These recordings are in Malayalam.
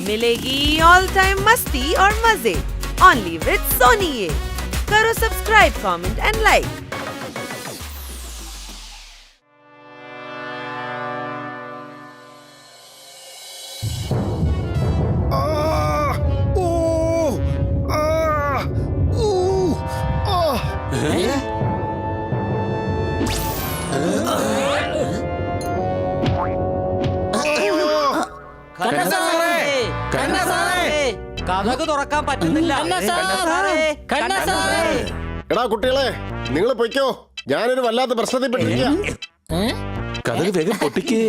मिलेगी ऑल टाइम मस्ती और मजे ओनली विद सोनी ये। करो subscribe, comment and like. Kathak തുറക്കാൻ പറ്റുന്നില്ല. എടാ കുട്ടികളെ, നിങ്ങൾ പൊയ്ക്കോ, ഞാനൊരു വല്ലാത്ത പ്രശ്നത്തിൽ പെട്ടിരിക്കുക. കഥക് വേഗം പൊട്ടിക്കേ.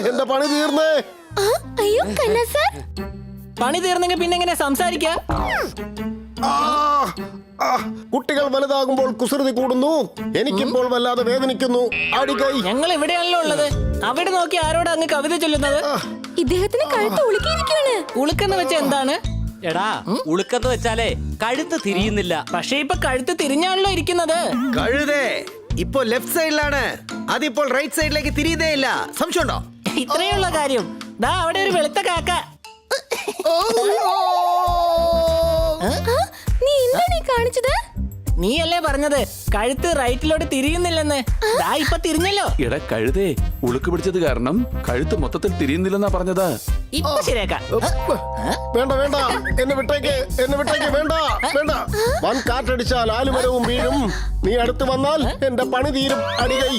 എന്റെ പണി തീർന്നേ. അയ്യോ കണ്ണ സർ, പണി തീർന്നെങ്കിൽ പിന്നെ എങ്ങനെ സംസാരിക്കാ? കുട്ടികൾ വലുതാകുമ്പോൾ കുസൃതി കൂടുന്നു. എനിക്കിപ്പോൾ വല്ലാതെ വേദനിക്കുന്നു. അടികൈ. ഞങ്ങൾ ഇവിടെയാണല്ലോ ഉള്ളത്. അവിടെ നോക്കി ആരോട് അങ്ങ് കവിത ചൊല്ലുന്നത്? ഇദ്ദേഹത്തിന് കഴുത്ത് ഉളുക്കിയിരിക്കുകയാണ്. ഉളുക്കെന്ന് വെച്ച എന്താണ്? എടാ, ഉളുക്കെന്ന് വെച്ചാലേ കഴുത്ത് തിരിയുന്നില്ല. പക്ഷെ ഇപ്പൊ കഴുത്ത് തിരിഞ്ഞാണല്ലോ ഇരിക്കുന്നത്. കഴുതേ ഇപ്പൊ ലെഫ്റ്റ് സൈഡിലാണ്, അതിപ്പോൾ റൈറ്റ് സൈഡിലേക്ക് തിരിയുന്നേ ഇല്ല. സംശയമുണ്ടോ? ഇത്രയുള്ള കാര്യം. ദാ അവിടെ ഒരു വെളുത്ത കാക്ക. നീ എന്താണ് കാണിച്ചത്? നീയല്ലേ പറഞ്ഞത് കഴുത്ത് റൈറ്റിലോട്ട് തിരിയുന്നില്ലെന്ന്? ദാ ഇപ്പൊ തിരിഞ്ഞല്ലോ. എടാ കഴുതേ, ഉളുക്ക് പിടിച്ചത് കാരണം കഴുത്ത് മൊത്തത്തിൽ തിരിയുന്നില്ലെന്നാ പറഞ്ഞതാ. ഇപ്പൊ ശരിയാക്കാം. വേണ്ട വേണ്ട, എന്നെ വിട്ടേക്ക്, എന്നെ വിട്ടേക്ക്. വേണ്ട വേണ്ട, വൻ കാറ്റടിച്ചാൽ ആലുമരവും വീഴും. നീ അടുത്ത് വന്നാൽ എന്റെ പണി തീരും. അടികൈ.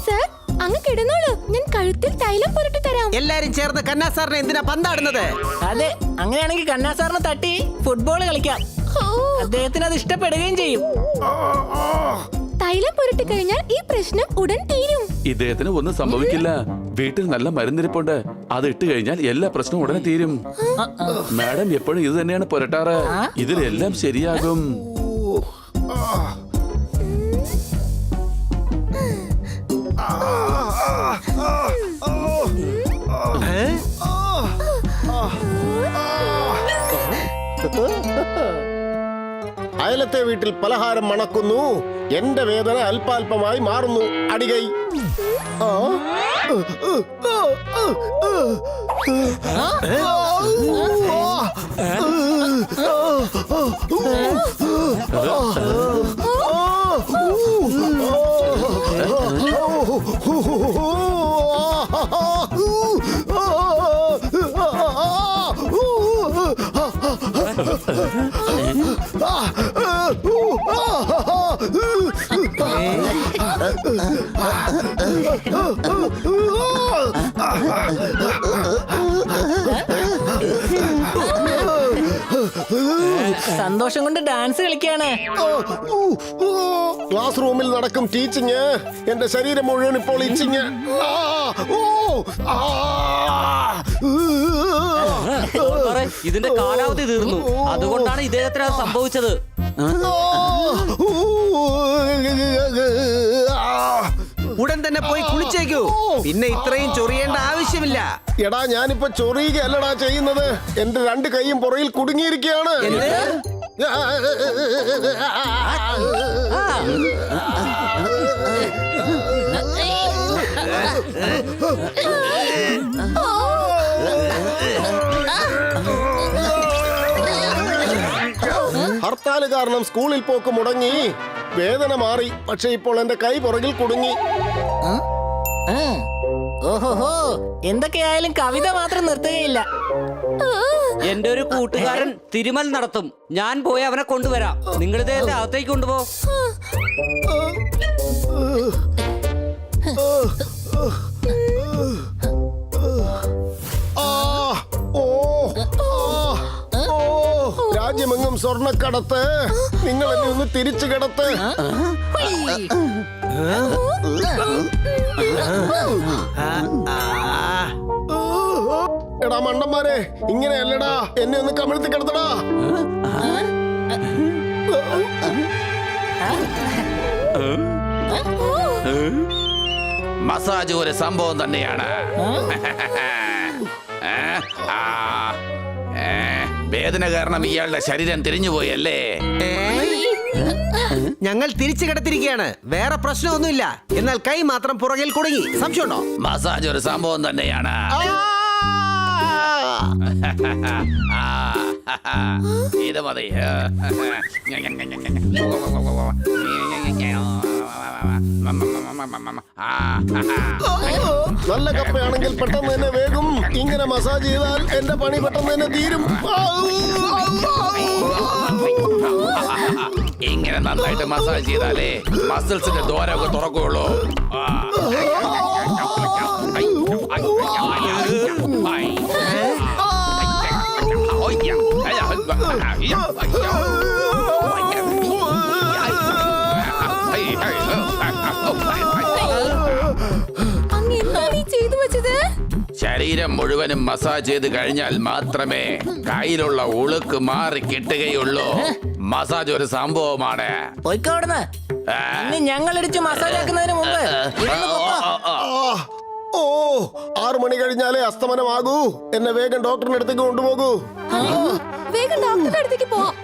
സർ, അങ്ങ് കിടന്നോളൂ, ഞാൻ കഴുത്തിൽ തൈലം പുരട്ടി തരാം. എല്ലാരും ചേർന്ന് കന്നാ സാറിനെ എന്തിനാ പന്താടുന്നത്? അതെ, അങ്ങനെയാണെങ്കിൽ കണ്ണാ സാറിനെ തട്ടി ഫുട്ബോൾ കളിക്കാം. അദ്ദേഹത്തിന് അത് ഇഷ്ടപ്പെടുകയും ചെയ്യും. തൈലം പുരട്ടി കഴിഞ്ഞാൽ ഈ പ്രശ്നം ഉടൻ തീരും. ഇദ്ദേഹത്തിന് ഒന്നും സംഭവിക്കില്ല. വീട്ടിൽ നല്ല മരുന്നിരിപ്പുണ്ട്, അത് ഇട്ട് കഴിഞ്ഞാൽ എല്ലാ പ്രശ്നവും ഉടനെ തീരും. മാഡം എപ്പോഴും ഇത് തന്നെയാണ് പുരട്ടാറ്. ഇതിലെല്ലാം ശരിയാകും. അയലത്തെ വീട്ടിൽ പലഹാരം മണക്കുന്നു. എന്റെ വേദന അല്പാൽപമായി മാറുന്നു. അടികൈ. സന്തോഷം കൊണ്ട് ഡാൻസ് കളിക്കാണ്. ക്ലാസ് റൂമിൽ നടക്കും ടീച്ചിങ്. എന്റെ ശരീരം മുഴുവൻ ഇപ്പോൾ ഇച്ചിങ്. ഇതിന്റെ കാലാവധി തീർന്നു, അതുകൊണ്ടാണ് ഇദ്ദേഹത്തിന് അത് സംഭവിച്ചത്. ഉടൻ തന്നെ പോയി കുളിച്ചേക്കൂ, പിന്നെ ഇത്രയും ചൊറിയേണ്ട ആവശ്യമില്ല. എടാ, ഞാനിപ്പോ ചൊറിയുകയല്ലടാ ചെയ്യുന്നത്. എന്റെ രണ്ട് കൈയും പുറയിൽ കുടുങ്ങിയിരിക്കുകയാണ്. ഹർത്താല് കാരണം സ്കൂളിൽ പോക്ക് മുടങ്ങി. വേദന മാറി, പക്ഷെ ഇപ്പോൾ എന്റെ കൈ പുറകിൽ കുടുങ്ങി. ഓഹോഹോ, എന്തൊക്കെയായാലും കവിത മാത്രം നിർത്തുകയില്ല. എന്റെ ഒരു കൂട്ടുകാരൻ തിരുമൽ നടത്തും. ഞാൻ പോയി അവനെ കൊണ്ടുവരാം. നിങ്ങൾ ഇദ്ദേഹത്തെ അകത്തേക്ക് കൊണ്ടുപോ. രാജ്യമെങ്ങും സ്വർണ്ണക്കടത്ത്. നിങ്ങൾ എന്നെ ഒന്ന് തിരിച്ചു കിടത്ത്. എടാ മണ്ടന്മാരെ, ഇങ്ങനെയല്ലടാ, എന്നെ ഒന്ന് കമിഴ്ത്തി കിടത്തടാ. മസാജ് ഒരു സംഭവം തന്നെയാണ്. വേദന കാരണം ഇയാളുടെ ശരീരം തിരിഞ്ഞുപോയല്ലേ? ഞങ്ങൾ തിരിച്ചു കിടത്തിരിക്കുകയാണ്, വേറെ പ്രശ്നമൊന്നുമില്ല. എന്നാൽ കൈ മാത്രം പുറകിൽ കുടുങ്ങി. സംശയമുണ്ടോ? മസാജ് ഒരു സംഭവം തന്നെയാണ്. ഇത് മതി. നല്ല കപ്പയാണെങ്കിൽ പെട്ടെന്ന് തന്നെ വേഗം ഇങ്ങനെ മസാജ് ചെയ്താൽ എന്റെ പണി പെട്ടെന്ന് തന്നെ തീരും. ഇങ്ങനെ നന്നായിട്ട് മസാജ് ചെയ്താലേ മസിൽസിന്റെ ദ്വാരമൊക്കെ തുറക്കുള്ളൂ. അങ്ങ് എന്താണ് ഈ ചെയ്തു വെച്ചത്? ശരീരം മുഴുവനും മസാജ് ചെയ്ത് കഴിഞ്ഞാൽ മാത്രമേ കയ്യിലുള്ള ഉളുക്ക് മാറി കിട്ടുകയുള്ളൂ. മസാജ് ഒരു സംഭവമാണ്. പോയിക്കോടുന്ന് ഇനി ഞങ്ങൾ ഇടിച്ച് മസാജ് ആക്കുന്നതിന് മുമ്പ് ഇവിടുന്ന് പൊക്കോ. ഓ 6 മണി കഴിഞ്ഞാലേ അസ്തമനമാകൂ. എന്നെ വേഗം ഡോക്ടറിന്റെ അടുത്തേക്ക് കൊണ്ടുപോകൂ. വേഗം ഡോക്ടറുടെ അടുത്തേക്ക് പോവാം.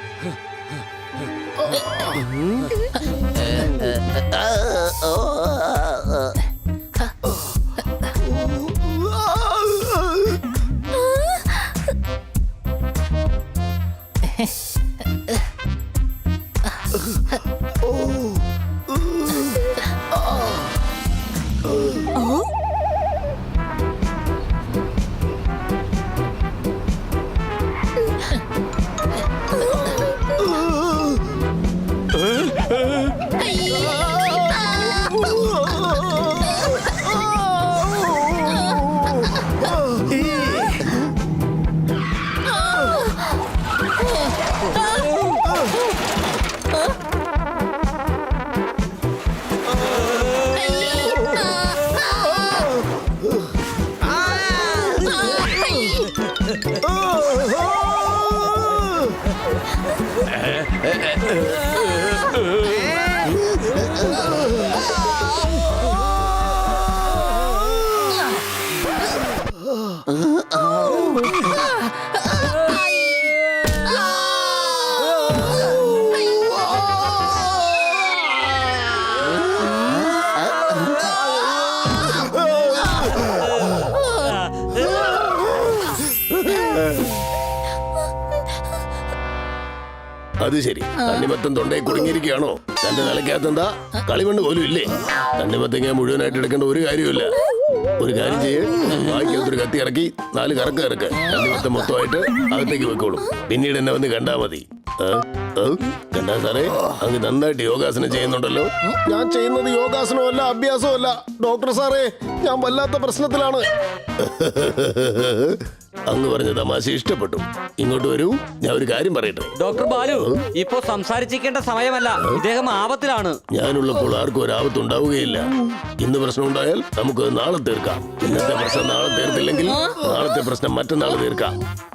അത് ശരി, തണ്ണിമത്തം തൊണ്ടയിൽ കുടുങ്ങിയിരിക്കുകയാണോ? തന്റെ നിലയ്ക്കകത്തെന്താ കളിമണ്ണ് പോലും ഇല്ലേ? തണ്ണിമത്തങ്ങ മുഴുവനായിട്ട് എടുക്കേണ്ട ഒരു കാര്യമില്ല. ഒരു കാര്യം ചെയ്യേ, ബാക്കിയൊരു കത്തി ഇറക്കി 4 കറക്ക് ഇറക്ക്. തണ്ണിമത്തം മൊത്തമായിട്ട് അകത്തേക്ക് വെക്കോളും. പിന്നീട് എന്നെ വന്ന് കണ്ടാ മതി. കണ്ടാ സാറേ, അങ്ങ് നന്നായിട്ട് യോഗാസനം ചെയ്യുന്നുണ്ടല്ലോ. ഞാൻ ചെയ്യുന്നത് യോഗാസനമല്ല, അഭ്യാസമല്ല. ഡോക്ടർ സാറേ, ഞാൻ വല്ലാത്ത പ്രശ്നത്തിലാണ്. അങ്ങ് പറഞ്ഞ തമാശ ഇഷ്ടപ്പെട്ടു. ഇങ്ങോട്ട് വരൂ, ഞാൻ ഒരു കാര്യം പറയട്ടെ. ഡോക്ടർ ബാലു, ഇപ്പോ സംസാരിച്ചിരിക്കേണ്ട സമയമല്ല. ഇദ്ദേഹം ആപത്തിലാണ്. ഞാനുള്ളപ്പോൾ ആർക്കും ഒരു ആപത്ത് ഉണ്ടാവുകയില്ല. ഇന്ന് പ്രശ്നം ഉണ്ടായാൽ നമുക്ക് നാളെ തീർക്കാം. ഇന്നത്തെ പ്രശ്നം നാളെ തീർത്തില്ലെങ്കിൽ നാളത്തെ പ്രശ്നം മറ്റന്നാൾ തീർക്കാം.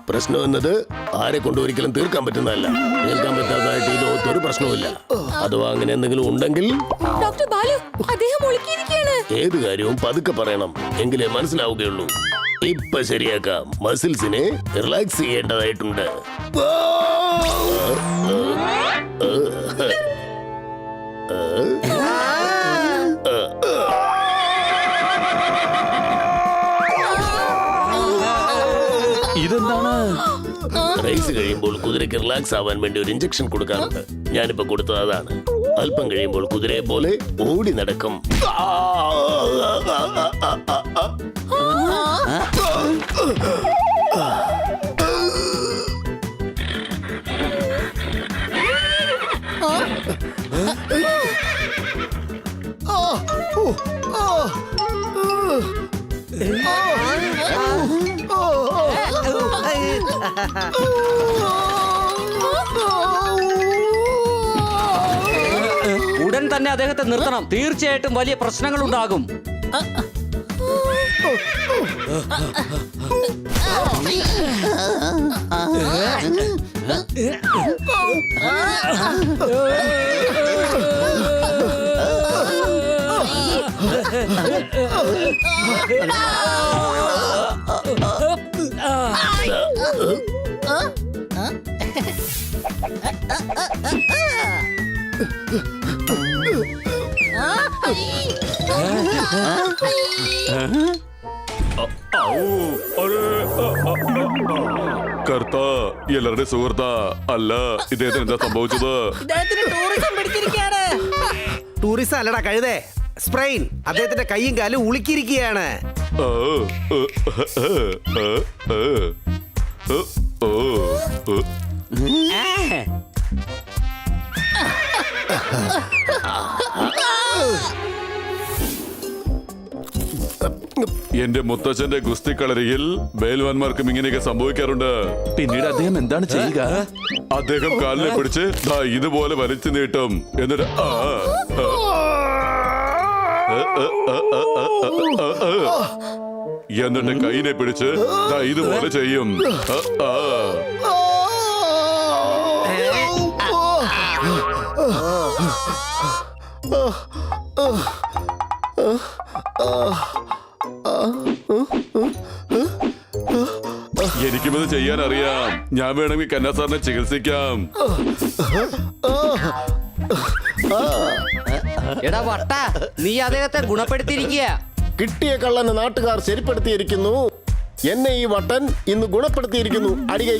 പ്രശ്നം എന്നത് ആരെ കൊണ്ട് ഒരിക്കലും തീർക്കാൻ പറ്റുന്നതല്ല. തീർക്കാൻ പറ്റാത്തതായിട്ട് ഈ ലോകത്ത് ഒരു പ്രശ്നവുമില്ല. അഥവാ അങ്ങനെ എന്തെങ്കിലും ഉണ്ടെങ്കിൽ ഡോക്ടർ ബാലു, അദ്ദേഹം ഒളിക്കിയിരിക്കുകയാണ്. ഏത് കാര്യവും പതുക്കെ പറയണം, എങ്കിലേ മനസ്സിലാവുകയുള്ളൂ. ഇപ്പൊ ശരിയാക്കാം. മസിൽസിനെ റിലാക്സ് ചെയ്യേണ്ടതായിട്ടുണ്ട്. ഇതെന്താണ്? റേസ് കഴിയുമ്പോൾ കുതിരയ്ക്ക് റിലാക്സ് ആവാൻ വേണ്ടി ഒരു ഇഞ്ചക്ഷൻ കൊടുക്കാറുണ്ട്. ഞാനിപ്പോ കൊടുത്തത് അതാണ്. അല്പം കഴിയുമ്പോൾ കുതിരയെ പോലെ ഓടി നടക്കും. ഉടൻ തന്നെ അദ്ദേഹത്തെ നിർത്തണം. തീർച്ചയായിട്ടും വലിയ പ്രശ്നങ്ങൾ ഉണ്ടാകും. കർത്ത എല്ലാവരുടെ സുഹൃത്ത അല്ല ഇദ്ദേഹത്തിന് എന്താ സംഭവിച്ചത്? ഇദ്ദേഹത്തിന് ടൂറിസം പിടിച്ചിരിക്കുകയാണ്. ടൂറിസം അല്ലടാ കഴുതേ, സ്പ്രെയിൻ. അദ്ദേഹത്തിന്റെ കൈയും കാലും ഉളുക്കിയിരിക്കുകയാണ്. ആ, ആ, ആ, ആ, ആ, ആ, ആ. എന്റെ മുത്തച്ഛന്റെ ഗുസ്തിക്കളരിയിൽ ബേൽവാന്മാർക്കും ഇങ്ങനെയൊക്കെ സംഭവിക്കാറുണ്ട്. പിന്നീട് അദ്ദേഹം എന്താണ് ചെയ്യുക? അദ്ദേഹം കാലിനെ പിടിച്ച് ദാ ഇതുപോലെ വലിച്ചു നീട്ടും. എന്നിട്ട് ആ, ആ, ആ, ആ, ആ, ആ, ആ. എന്നിട്ട് കൈനെ പിടിച്ച് ദാ ഇതുപോലെ ചെയ്യും. ആ, ആ. എനിക്കും ഇത് ചെയ്യാൻ അറിയാം. ഞാൻ വേണമെങ്കിൽ കന്നാ സാറിനെ ചികിത്സിക്കാം. എടാ വട്ട, നീ അദ്ദേഹത്തെ ഗുണപ്പെടുത്തിയിരിക്കുക. കിട്ടിയ കള്ളന് നാട്ടുകാർ ശരിപ്പെടുത്തിയിരിക്കുന്നു. എന്നെ ഈ വട്ടൻ ഇന്ന് ഗുണപ്പെടുത്തിയിരിക്കുന്നു. അടികൈ